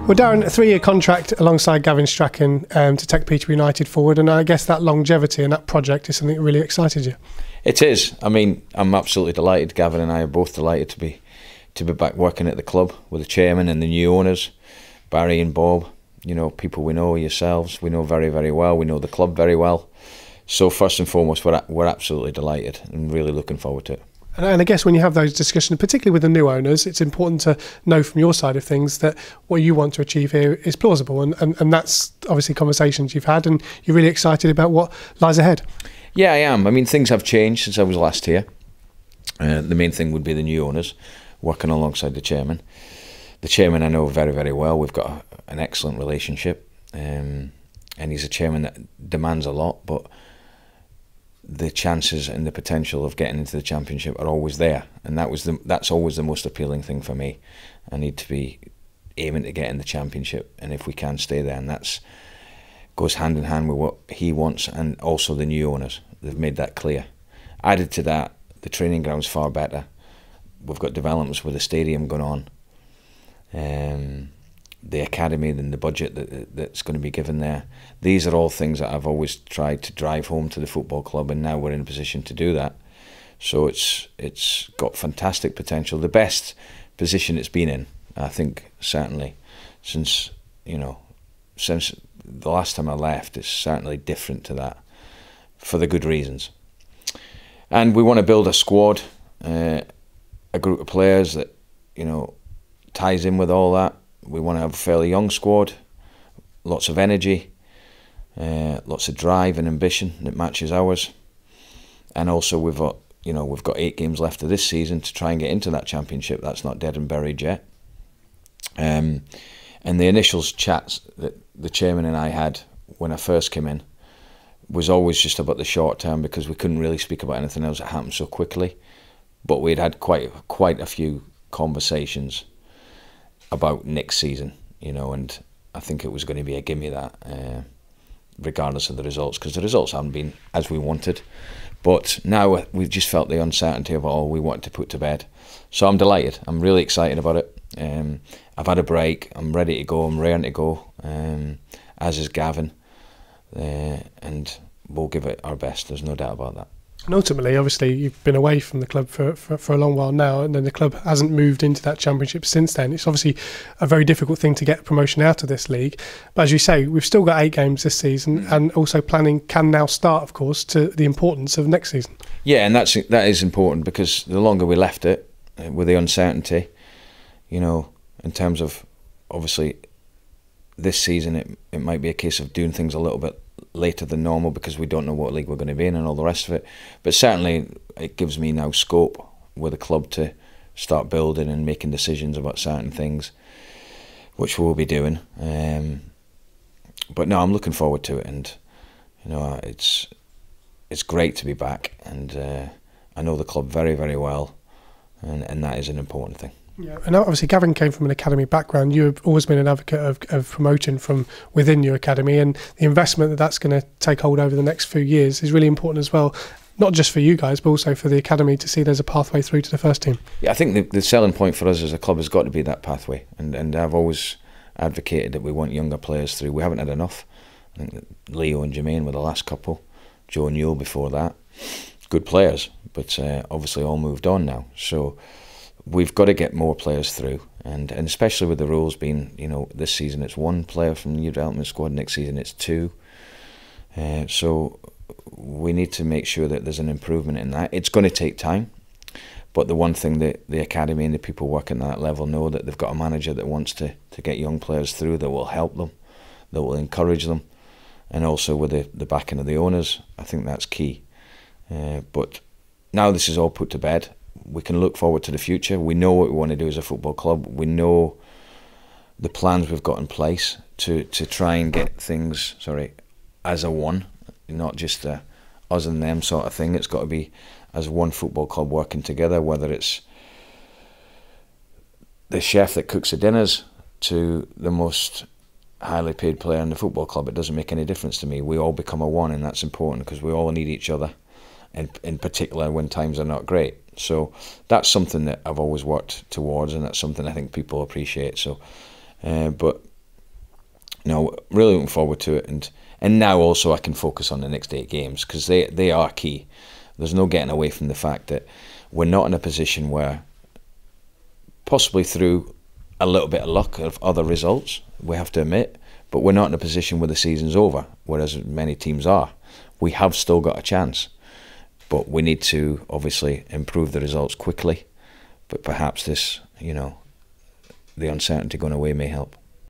Well, Darren, a 3-year contract alongside Gavin Strachan to take Peterborough United forward, and I guess that longevity and that project is something that really excited you. It is. I mean, I'm absolutely delighted. Gavin and I are both delighted to be back working at the club with the chairman and the new owners, Barry and Bob. You know, people we know, yourselves, we know very, very well. We know the club very well. So first and foremost, we're absolutely delighted and really looking forward to it. And I guess when you have those discussions, particularly with the new owners, it's important to know from your side of things that what you want to achieve here is plausible. And that's obviously conversations you've had, and you're really excited about what lies ahead. Yeah, I am. I mean, things have changed since I was last here. The main thing would be the new owners working alongside the chairman. The chairman I know very, very well. We've got an excellent relationship. And he's a chairman that demands a lot, but the chances and the potential of getting into the Championship are always there, and that's always the most appealing thing for me. I need to be aiming to get in the Championship, and if we can stay there, and that's goes hand in hand with what he wants, and also the new owners. They've made that clear. Added to that, the training ground's far better. We've got developments with the stadium going on, the academy, and the budget that's going to be given there. These are all things that I've always tried to drive home to the football club, and now we're in a position to do that. So it's got fantastic potential. The best position it's been in, I think, certainly since the last time I left. It's certainly different to that, for the good reasons. And we want to build a squad, a group of players that ties in with all that. We want to have a fairly young squad, lots of energy, lots of drive and ambition that matches ours. And also we've got 8 games left of this season to try and get into that Championship. That's not dead and buried yet. And the initial chats that the chairman and I had when I first came in was always just about the short term, because we couldn't really speak about anything else that happened so quickly. But we'd had quite a few conversations about next season, and I think it was going to be a gimme that, regardless of the results, because the results haven't been as we wanted. But now we've just felt the uncertainty of all we wanted to put to bed. So I'm delighted. I'm really excited about it. I've had a break. I'm ready to go. I'm raring to go, as is Gavin. And we'll give it our best. There's no doubt about that. And ultimately, obviously, you've been away from the club for a long while now, and then the club hasn't moved into that Championship since then. It's obviously a very difficult thing to get promotion out of this league. But as you say, we've still got 8 games this season, and also planning can now start, of course, to the importance of next season. Yeah, and that is important, because the longer we left it, with the uncertainty, in terms of, obviously, this season, it might be a case of doing things a little bit later than normal, because we don't know what league we're going to be in and all the rest of it. But certainly it gives me now scope with the club to start building and making decisions about certain things, which we'll be doing. But no, I'm looking forward to it, and it's great to be back, and I know the club very, very well, and that is an important thing. Yeah, and obviously Gavin came from an academy background. You've always been an advocate of promoting from within your academy, and the investment that's going to take hold over the next few years is really important as well, not just for you guys, but also for the academy to see there's a pathway through to the first team. Yeah, I think the selling point for us as a club has got to be that pathway, and I've always advocated that we want younger players through. We haven't had enough. I think that Leo and Jermaine were the last couple, Joe and Yule before that. Good players, but obviously all moved on now. So we've got to get more players through, and especially with the rules being, this season it's 1 player from the youth development squad, next season it's 2. So we need to make sure that there's an improvement in that. It's going to take time, but the one thing that the academy and the people working at that level know, that they've got a manager that wants to get young players through, that will help them, that will encourage them, and also with the backing of the owners. I think that's key. But now this is all put to bed, we can look forward to the future. We know what we want to do as a football club. We know the plans we've got in place to try and get things, as a one, not just a us and them sort of thing. It's got to be as one football club working together, whether it's the chef that cooks the dinners to the most highly paid player in the football club. It doesn't make any difference to me. We all become a one, and that's important, because we all need each other, and in particular when times are not great. So that's something that I've always worked towards, and that's something I think people appreciate. So, but no, really looking forward to it, and now also I can focus on the next 8 games, because they are key. There's no getting away from the fact that we're not in a position where, possibly through a little bit of luck of other results, we have to admit, but we're not in a position where the season's over, whereas many teams are. We have still got a chance, but we need to obviously improve the results quickly. But perhaps this, the uncertainty going away may help.